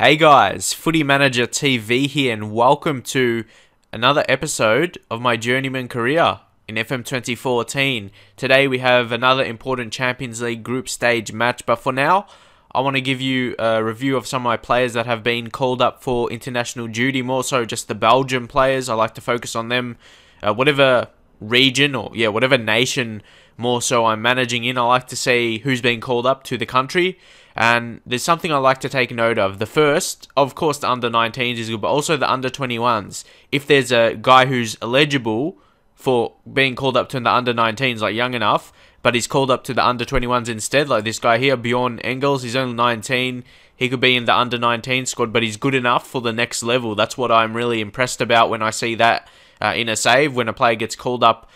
Hey guys, Footy Manager TV here and welcome to another episode of my Journeyman career in FM 2014. Today we have another important Champions League group stage match, but for now I want to give you a review of some of my players that have been called up for international duty, more so just the Belgian players. I like to focus on them, whatever region or whatever nation more so I'm managing in. I like to see who's been called up to the country, and there's something I like to take note of. The first, of course, the under-19s is good, but also the under-21s. If there's a guy who's eligible for being called up to the under-19s, like young enough, but he's called up to the under-21s instead, like this guy here, Bjorn Engels, he's only 19. He could be in the under-19 squad, but he's good enough for the next level. That's what I'm really impressed about when I see that in a save, when a player gets called up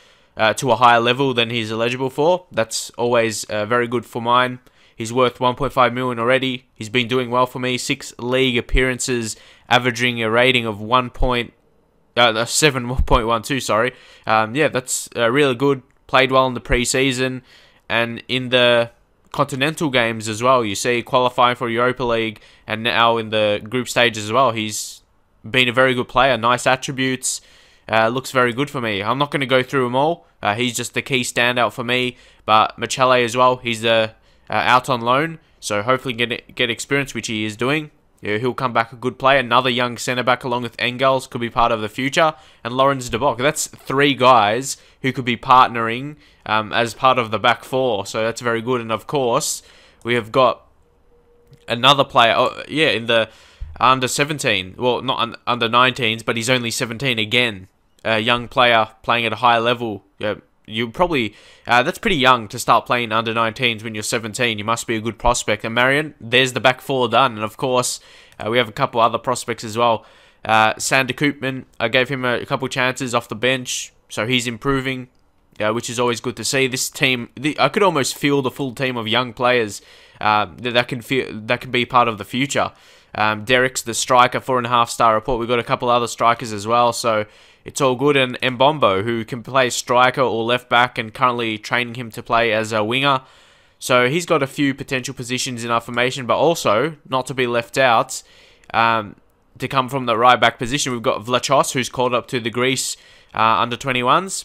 to a higher level than he's eligible for. That's always very good for mine. He's worth 1.5 million already. He's been doing well for me. 6 league appearances, averaging a rating of 7.12. Sorry. That's really good. Played well in the preseason and in the continental games as well. You see, qualifying for Europa League and now in the group stages as well. He's been a very good player. Nice attributes. Looks very good for me. I'm not going to go through them all. He's just the key standout for me. But Michele as well. He's out on loan, so hopefully get experience, which he is doing. Yeah, he'll come back a good player. Another young centre back along with Engels could be part of the future, and Lawrence de Bock. That's 3 guys who could be partnering as part of the back 4. So that's very good. And of course, we have got another player. In the under 17. Well, not under 19s, but he's only 17 again. A young player playing at a high level. Yeah. You probably, that's pretty young to start playing under 19s when you're 17. You must be a good prospect. And Marion, there's the back 4 done. And of course, we have a couple other prospects as well. Sander Koopman, I gave him a couple chances off the bench, so he's improving, which is always good to see. This team, I could almost feel the full team of young players that can be part of the future. Derek's the striker, 4.5-star report. We've got a couple other strikers as well, so it's all good. And Mbombo, who can play striker or left back, and currently training him to play as a winger. So he's got a few potential positions in our formation, but also, not to be left out, to come from the right back position, we've got Vlachos, who's called up to the Greece under 21s.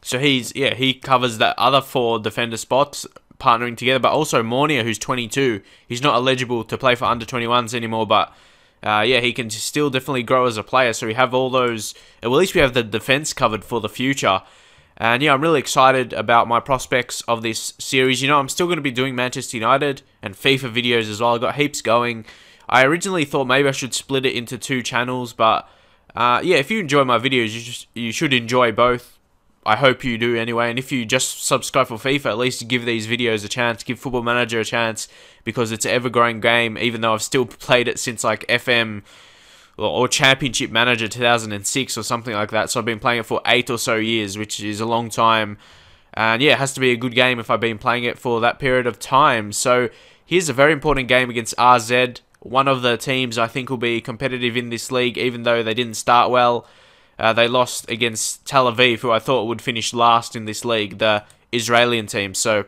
So he covers the other 4 defender spots, partnering together, but also Mornia, who's 22. He's not eligible to play for under 21s anymore, but he can still definitely grow as a player. So we have all those, at least we have the defense covered for the future. And I'm really excited about my prospects of this series. I'm still going to be doing Manchester United and FIFA videos as well. I've got heaps going. I originally thought maybe I should split it into 2 channels, but if you enjoy my videos, you should enjoy both. I hope you do anyway, and if you just subscribe for FIFA, at least give these videos a chance, give Football Manager a chance, because it's an ever-growing game, even though I've still played it since like FM or Championship Manager 2006 or something like that, so I've been playing it for 8 or so years, which is a long time, and it has to be a good game if I've been playing it for that period of time. So here's a very important game against RZ, one of the teams I think will be competitive in this league, even though they didn't start well. They lost against Tel Aviv, who I thought would finish last in this league, the Israeli team. So,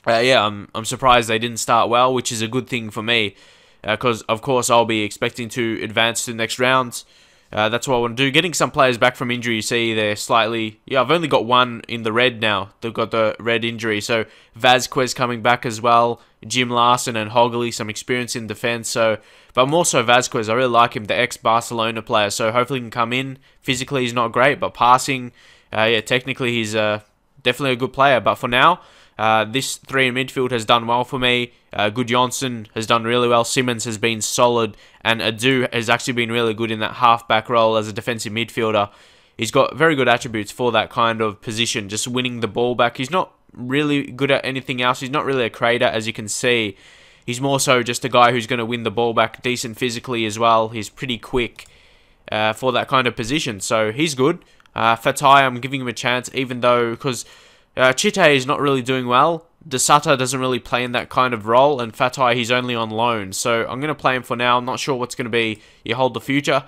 I'm surprised they didn't start well, which is a good thing for me. Because, of course, I'll be expecting to advance to the next round. That's what I want to do. Getting some players back from injury, you see they're slightly... I've only got 1 in the red now. They've got the red injury. So, Vazquez coming back as well. Jim Larson and Hogley, some experience in defense. But more so Vazquez, I really like him, the ex-Barcelona player. So, hopefully he can come in. Physically, he's not great, but passing, technically he's definitely a good player. But for now, this 3 in midfield has done well for me. Gudjonsson has done really well. Simmons has been solid. And Adu has actually been really good in that half-back role as a defensive midfielder. He's got very good attributes for that kind of position, just winning the ball back. He's not really good at anything else. He's not really a creator, as you can see. He's more so just a guy who's going to win the ball back, decent physically as well. He's pretty quick for that kind of position. So he's good. Fatai, I'm giving him a chance, even though, because Chite is not really doing well. De Sutter doesn't really play in that kind of role, and Fatai, he's only on loan. So I'm going to play him for now. I'm not sure what's going to be hold the future.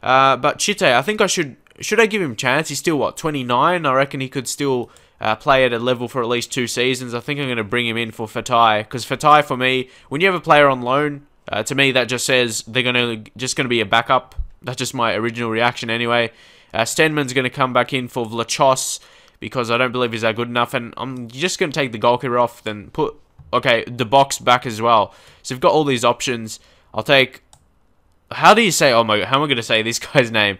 But Chite, I think I should I give him a chance? He's still, 29? I reckon he could still play at a level for at least 2 seasons. I think I'm going to bring him in for Fatai, because Fatai, for me, when you have a player on loan, To me, that just says they're just gonna be a backup. That's just my original reaction anyway. Stenman's gonna come back in for Vlachos because I don't believe he's that good enough, and I'm just gonna take the goalkeeper off, then put the box back as well. So we've got all these options. I'll take. How do you say? Oh my! How am I gonna say this guy's name?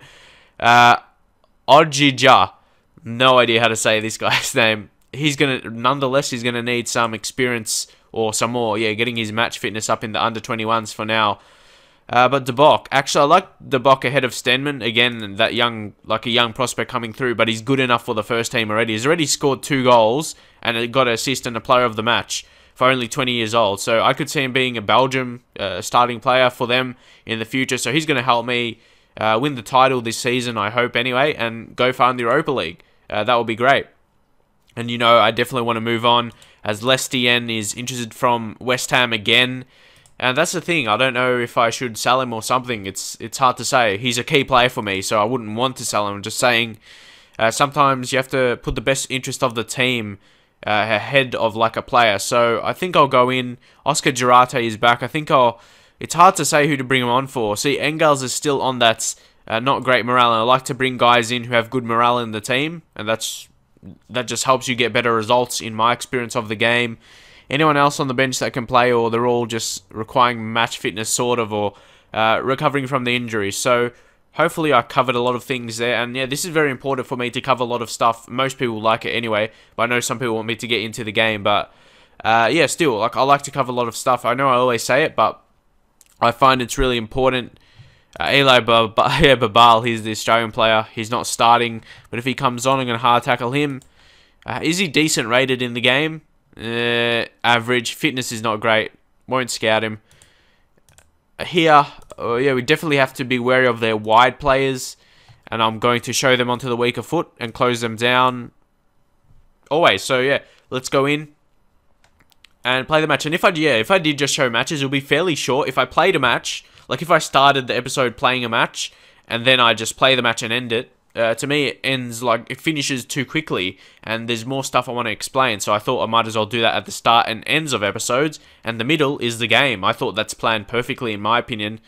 Ojija. No idea how to say this guy's name. Nonetheless, he's gonna need some experience or some more. Yeah, getting his match fitness up in the under 21s for now. But De Bock, actually, I like De Bock ahead of Stenman. Again, that young prospect coming through, but he's good enough for the first team already. He's already scored 2 goals and got an assist and a player of the match for only 20 years old. So I could see him being a Belgium starting player for them in the future. So he's going to help me win the title this season, I hope anyway, and go far in the Europa League. That would be great. And, I definitely want to move on as Lestien is interested from West Ham again. And that's the thing. I don't know if I should sell him or something. It's hard to say. He's a key player for me, so I wouldn't want to sell him. I'm just saying sometimes you have to put the best interest of the team ahead of like a player. So I think I'll go in. Oscar Girarte is back. It's hard to say who to bring him on for. See, Engels is still on that not great morale, and I like to bring guys in who have good morale in the team, and that just helps you get better results in my experience of the game. Anyone else on the bench that can play, or they're all just requiring match fitness sort of, or recovering from the injury. So hopefully I covered a lot of things there, and yeah, this is very important for me to cover a lot of stuff. Most people like it anyway, but I know some people want me to get into the game, but yeah, still, I like to cover a lot of stuff. I know I always say it, but I find it's really important. Eli Babal, he's the Australian player. He's not starting, but if he comes on, I'm going to hard tackle him. Is he decent rated in the game? Average. Fitness is not great. Won't scout him. Here, yeah, we definitely have to be wary of their wide players, and I'm going to show them onto the weaker foot and close them down always. So yeah, let's go in and play the match. And if I did just show matches, it'll be fairly short. If I played a match, like if I started the episode playing a match and then I just play the match and end it, to me it finishes too quickly, and there's more stuff I want to explain. So I thought I might as well do that at the start and ends of episodes, and the middle is the game. I thought that's planned perfectly in my opinion.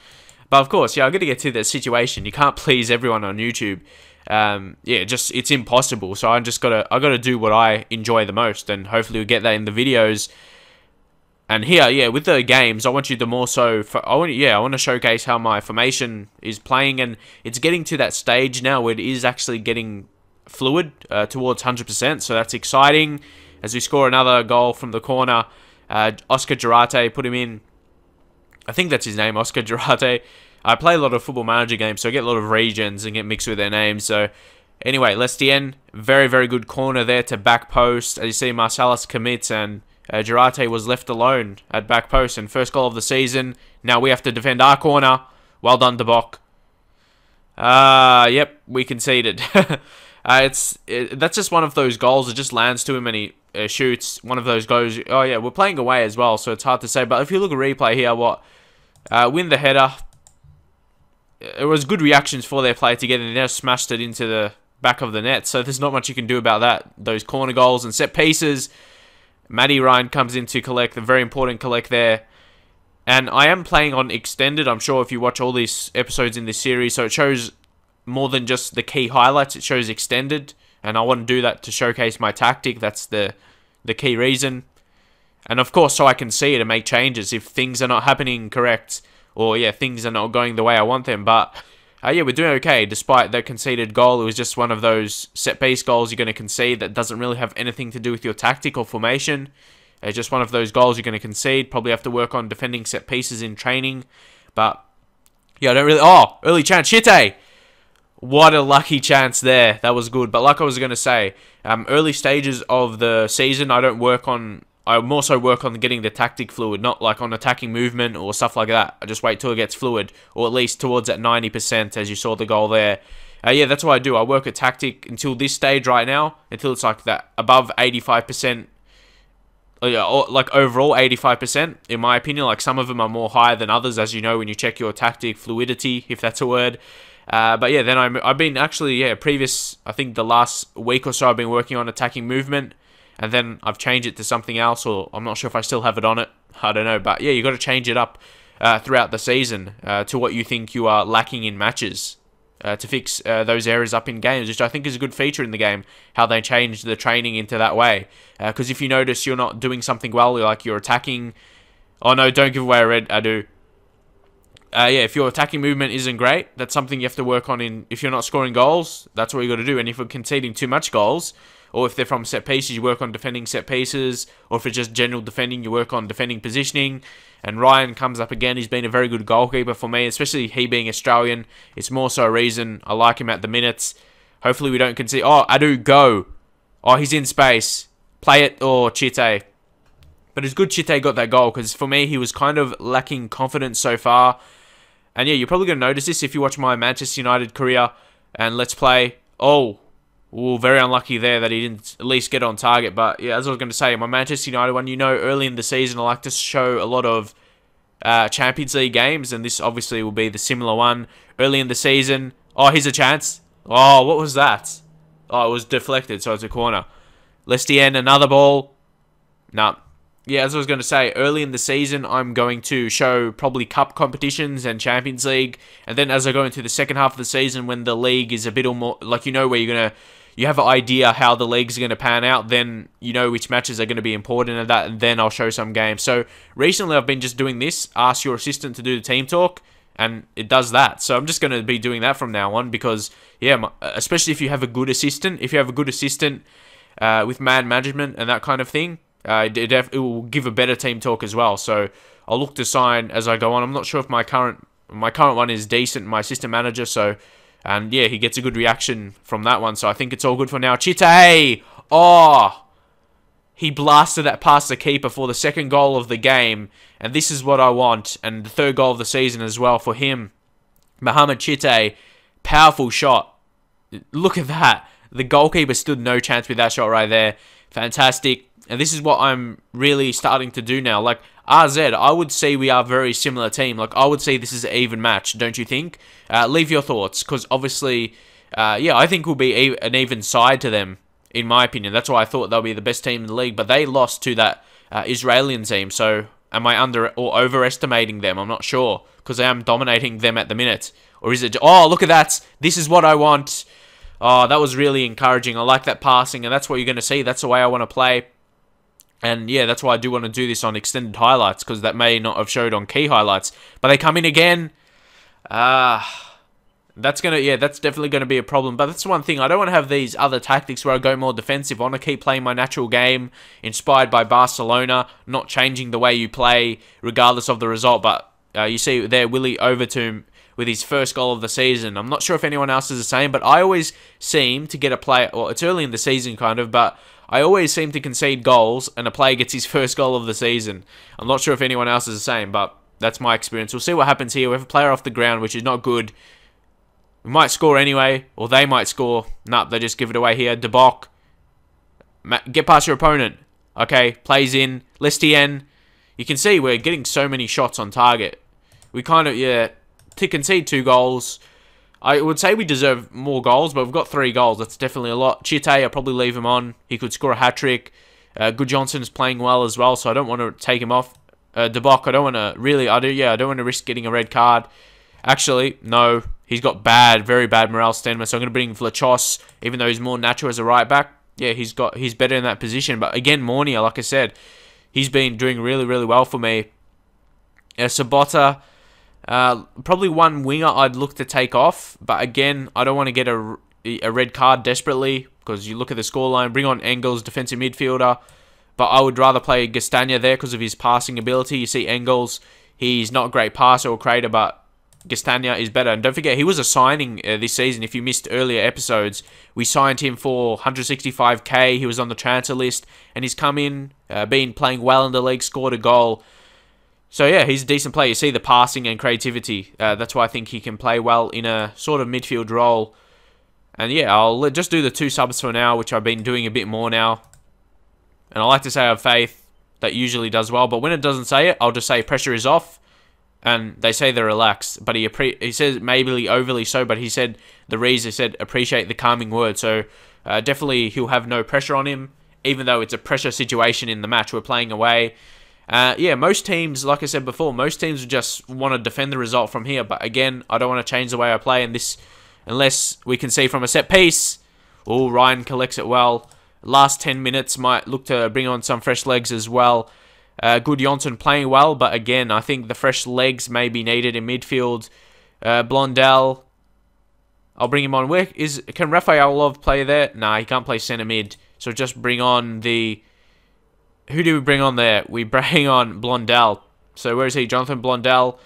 But of course, yeah, I've got to get to the situation. You can't please everyone on YouTube. Yeah, it's impossible. So I gotta do what I enjoy the most, and hopefully we'll get that in the videos. And here, yeah, with the games, I want you to more so. I want to showcase how my formation is playing, and it's getting to that stage now where it is actually getting fluid towards 100%. So that's exciting. As we score another goal from the corner, Oscar Girarte put him in. I think that's his name, Oscar Girarte. I play a lot of Football Manager games, so I get a lot of regions and get mixed with their names. So anyway, Lestien, very, very good corner there to back post. As you see, Marcellus commits, and Girarte was left alone at back post, and first goal of the season. Now we have to defend our corner. Well done, De Bock. Yep, we conceded. That's just one of those goals. It just lands to him and he shoots. One of those goes. Oh yeah, we're playing away as well, so it's hard to say. But if you look at replay here, win the header. It was good reactions for their play together. They just smashed it into the back of the net. So there's not much you can do about that. Those corner goals and set pieces. Matty Ryan comes in to collect, the very important collect there. And I am playing on extended. I'm sure if you watch all these episodes in this series, so it shows more than just the key highlights. It shows extended, and I want to do that to showcase my tactic. That's the key reason. And of course, so I can see it and make changes if things are not happening correct, or yeah, things are not going the way I want them. But yeah, we're doing okay despite the conceded goal. It was just one of those set-piece goals you're going to concede that doesn't really have anything to do with your tactic or formation. It's just one of those goals you're going to concede. Probably have to work on defending set pieces in training. But yeah, I don't really... Oh, early chance. Shite! What a lucky chance there. That was good. But like I was going to say, early stages of the season, I more so work on getting the tactic fluid, not like on attacking movement or stuff like that. I just wait till it gets fluid, or at least towards that 90%, as you saw the goal there. Yeah, that's what I do. I work at tactic until this stage right now, until it's like that above 85%, like overall 85%, in my opinion. Like some of them are more higher than others, as you know, when you check your tactic fluidity, if that's a word. But yeah, then I've been actually, I think the last week or so, I've been working on attacking movement. And then I've changed it to something else, or I'm not sure if I still have it on it. I don't know. But yeah, you got to change it up throughout the season to what you think you are lacking in matches. To fix those errors up in games, which I think is a good feature in the game, how they changed the training into that way. Because if you notice you're not doing something well, like you're attacking... Oh no, don't give away a red, I do. Yeah, if your attacking movement isn't great, that's something you have to work on if you're not scoring goals, that's what you got to do. And if you're conceding too much goals, or if they're from set pieces, you work on defending set pieces, or if it's just general defending, you work on defending positioning. And Ryan comes up again. He's been a very good goalkeeper for me, especially he being Australian. It's more so a reason I like him at the minutes. Hopefully we don't concede. Oh, Adu, go. Oh, he's in space. Play it. Oh, Chite. But it's good Chite got that goal, because for me, he was kind of lacking confidence so far. And yeah, you're probably going to notice this if you watch my Manchester United career and Let's Play. Oh, very unlucky there that he didn't at least get on target. But yeah, as I was going to say, my Manchester United one, early in the season, I like to show a lot of Champions League games. And this obviously will be the similar one. Early in the season. Oh, here's a chance. Oh, what was that? Oh, it was deflected, so it's a corner. Lestien, another ball. Nah. Yeah, as I was going to say, early in the season, I'm going to show probably cup competitions and Champions League. And then as I go into the second half of the season, when the league is a bit more, like, where you have an idea how the leagues are going to pan out, then you know which matches are going to be important and that, and then I'll show some games. So recently I've been just doing this, ask your assistant to do the team talk, and it does that. So I'm just going to be doing that from now on because, yeah, especially if you have a good assistant, with man management and that kind of thing, it will give a better team talk as well. So I'll look to sign as I go on. I'm not sure if my current one is decent, my assistant manager. So, and yeah, he gets a good reaction from that one. So I think it's all good for now. Chite! Oh! He blasted that past the keeper for the second goal of the game. And this is what I want. And the third goal of the season as well for him. Mohamed Chite. Powerful shot. Look at that. The goalkeeper stood no chance with that shot right there. Fantastic. And this is what I'm really starting to do now. Like, RZ, I would say we are a very similar team. Like, I would say this is an even match, don't you think? Leave your thoughts, because obviously, yeah, I think we'll be an even side to them, in my opinion. That's why I thought they'll be the best team in the league. But they lost to that Israeli team. So, am I under or overestimating them? I'm not sure, because I am dominating them at the minute. Or is it... Oh, look at that. This is what I want. Oh, that was really encouraging. I like that passing, and that's what you're going to see. That's the way I want to play. And yeah, that's why I do want to do this on extended highlights, because that may not have showed on key highlights. But they come in again. That's definitely going to be a problem. But that's one thing. I don't want to have these other tactics where I go more defensive. I want to keep playing my natural game, inspired by Barcelona, not changing the way you play, regardless of the result. But you see there, Willie Overton with his first goal of the season. I'm not sure if anyone else is the same, but I always seem to get a player... Well, it's early in the season, kind of, but I always seem to concede goals, and a player gets his first goal of the season. I'm not sure if anyone else is the same, but that's my experience. We'll see what happens here. We have a player off the ground, which is not good. We might score anyway, or they might score. Nope, they just give it away here. De Bock. Get past your opponent. Okay, plays in. Lestien. You can see we're getting so many shots on target. We kind of, yeah, to concede 2 goals... I would say we deserve more goals, but we've got 3 goals. That's definitely a lot. Chite, I'll probably leave him on. He could score a hat-trick. Good Johnson's playing well as well, so I don't want to take him off. De Bock, I don't want to really... I don't want to risk getting a red card. Actually, no. He's got very bad morale stamina, so I'm going to bring in Flachos, even though he's more natural as a right-back. Yeah, he's better in that position. But again, Mornia, like I said, he's been doing really, really well for me. Sabota... probably one winger I'd look to take off, but again, I don't want to get a red card desperately, because you look at the scoreline, bring on Engels, defensive midfielder, but I would rather play Gastagna there because of his passing ability. You see Engels, he's not a great passer or creator, but Gastagna is better. And don't forget, he was a signing this season. If you missed earlier episodes, we signed him for 165k, he was on the transfer list, and he's come in, been playing well in the league, scored a goal. So yeah, he's a decent player. You see the passing and creativity. That's why I think he can play well in a sort of midfield role. And yeah, I'll just do the 2 subs for now, which I've been doing a bit more now. And I like to say I have faith. That usually does well. But when it doesn't say it, I'll just say pressure is off. And they say they're relaxed. But he says maybe overly so, but he said, appreciate the calming word. So definitely he'll have no pressure on him, even though it's a pressure situation in the match. We're playing away. Yeah, most teams, like I said before, most teams would just want to defend the result from here. But again, I don't want to change the way I play in this unless we can see from a set piece. Oh, Ryan collects it well. Last 10 minutes might look to bring on some fresh legs as well. Good Johnson playing well, but again, I think the fresh legs may be needed in midfield. Blondell, I'll bring him on. Can Rafaelov play there? Nah, he can't play centre mid. So just bring on the... Who do we bring on there? We bring on Blondell. So where is he? Jonathan Blondell.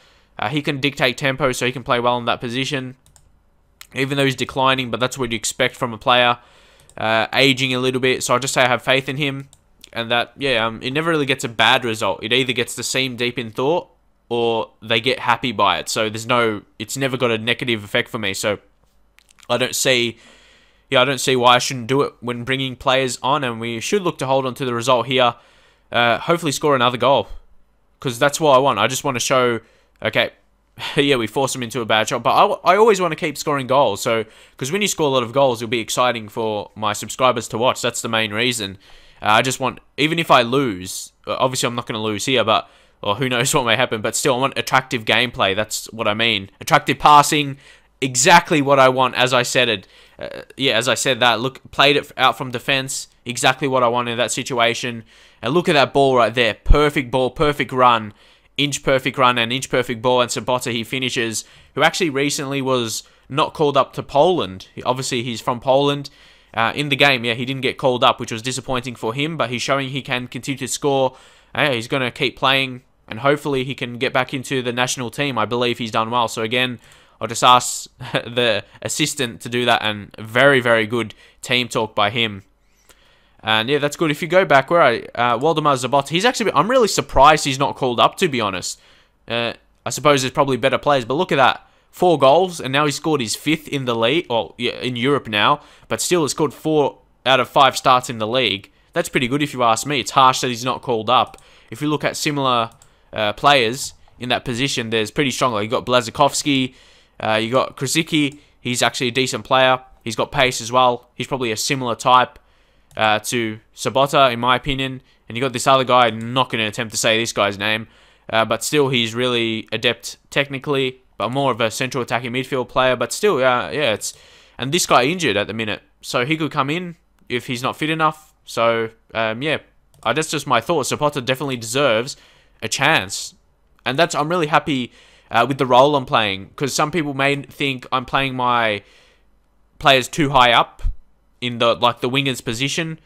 He can dictate tempo, so he can play well in that position. Even though he's declining, but that's what you expect from a player. Aging a little bit, so I'll just say I have faith in him. And that, yeah, it never really gets a bad result. It either gets to seem deep in thought, or they get happy by it. So it's never got a negative effect for me. So I don't see why I shouldn't do it when bringing players on, and we should look to hold on to the result here. Hopefully score another goal, because that's what I want. I just want to show, okay, yeah, we force them into a bad shot, but I always want to keep scoring goals. So, because when you score a lot of goals, it'll be exciting for my subscribers to watch. That's the main reason. I just want, even if I lose, obviously I'm not going to lose here, but, or who knows what may happen, but still I want attractive gameplay. That's what I mean. Attractive passing, exactly what I want, as I said it. As I said that, look, played it out from defense, exactly what I want in that situation. And look at that ball right there. Perfect ball, perfect run. Inch perfect run and inch perfect ball, and Sabota he finishes, who actually recently was not called up to Poland. Obviously, he's from Poland. In the game, yeah, he didn't get called up, which was disappointing for him, but he's showing he can continue to score. He's going to keep playing, and hopefully he can get back into the national team. I believe he's done well. So again, I'll just ask the assistant to do that, and very, very good team talk by him. And yeah, that's good. If you go back, Waldemar Zabot, I'm really surprised he's not called up, to be honest. I suppose there's probably better players, but look at that. 4 goals, and now he's scored his 5th in the league, or yeah, in Europe now, but still has scored 4 out of 5 starts in the league. That's pretty good if you ask me. It's harsh that he's not called up. If you look at similar players in that position, there's pretty strong. Like you got Blazikovsky, you got Krasicki. He's actually a decent player. He's got pace as well. He's probably a similar type to Sabota, in my opinion. And you got this other guy, I'm not going to attempt to say this guy's name, but still he's really adept technically, but more of a central attacking midfield player. But still, and this guy injured at the minute, so he could come in if he's not fit enough. So yeah, that's just my thoughts. Sabota definitely deserves a chance, and I'm really happy with the role I'm playing, because some people may think I'm playing my players too high up in the wingers position.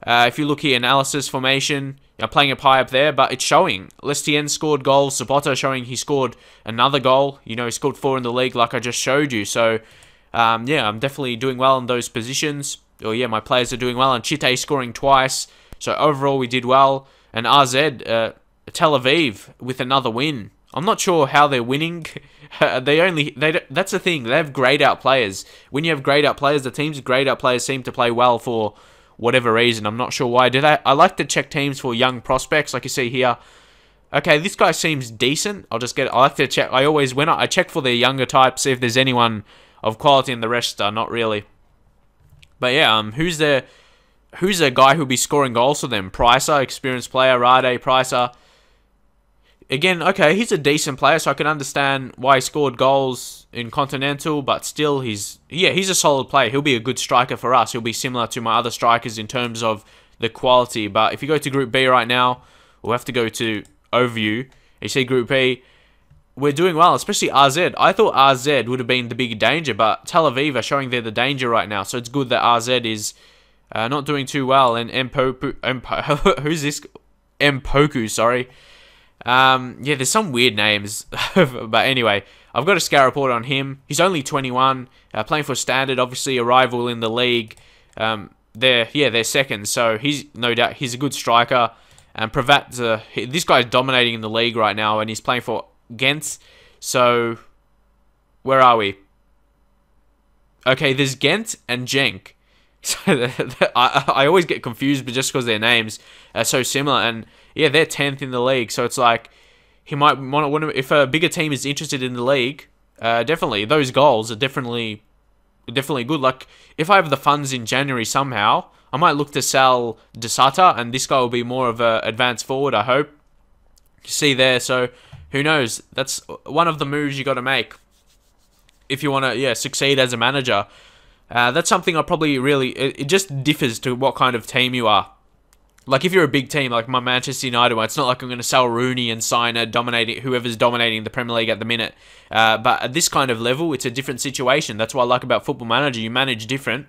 If you look here, analysis, formation, I'm playing up high up there, but it's showing. Lestien scored goals. Sabota showing he scored another goal. You know, he scored 4 in the league like I just showed you. So, yeah, I'm definitely doing well in those positions. Or, yeah, my players are doing well. And Chite scoring twice. So, overall, we did well. And RZ, Tel Aviv, with another win. I'm not sure how they're winning. That's the thing. They have grayed out players. When you have grayed out players, the teams with grayed out players seem to play well for whatever reason. I'm not sure why. I like to check teams for young prospects, like you see here. Okay, this guy seems decent. I like to check. I check for the younger type, see if there's anyone of quality, and the rest are not really. But yeah, who's the guy who'll be scoring goals for them? Pricer, experienced player. Rade, Pricer. Again, okay, he's a decent player, so I can understand why he scored goals in Continental, but still, he's a solid player. He'll be a good striker for us. He'll be similar to my other strikers in terms of the quality. But if you go to Group B right now, we'll have to go to overview. You see Group B, we're doing well, especially RZ. I thought RZ would have been the big danger, but Tel Aviv are showing they're the danger right now. So it's good that RZ is not doing too well. And who's this? Mpoku, sorry. Yeah, there's some weird names, but anyway, I've got a scout report on him. He's only 21, playing for Standard, obviously a rival in the league. They're second, so he's no doubt he's a good striker. And Pravat, this guy's dominating in the league right now, and he's playing for Ghent. So where are we? Okay, there's Ghent and Genk. So I always get confused, but just because their names are so similar. And yeah, they're 10th in the league, so it's like he might want to. If a bigger team is interested in the league, definitely those goals are definitely good. Like if I have the funds in January somehow, I might look to sell Desata, and this guy will be more of a advanced forward, I hope. You see there, so who knows? That's one of the moves you got to make if you want to, succeed as a manager. That's something I probably really... It just differs to what kind of team you are. Like, if you're a big team, like my Manchester United one, it's not like I'm going to sell Rooney and sign whoever's dominating the Premier League at the minute. But at this kind of level, it's a different situation. That's what I like about Football Manager. You manage different,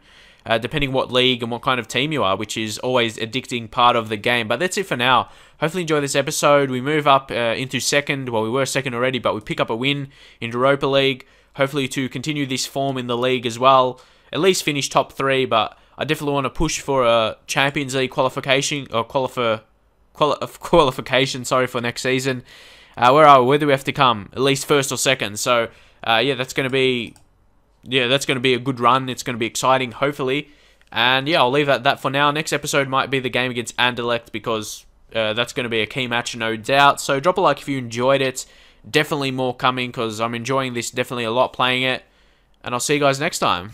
depending what league and what kind of team you are, which is always addicting part of the game. But that's it for now. Hopefully enjoy this episode. We move up into second. Well, we were second already, but we pick up a win in Europa League. Hopefully to continue this form in the league as well. At least finish top 3, but I definitely want to push for a Champions League qualification or qualification. Sorry, for next season. Where do we have to come? At least first or second. So that's going to be a good run. It's going to be exciting, hopefully. And I'll leave that for now. Next episode might be the game against Anderlecht because that's going to be a key match, no doubt. So drop a like if you enjoyed it. Definitely more coming because I'm enjoying this definitely a lot playing it. And I'll see you guys next time.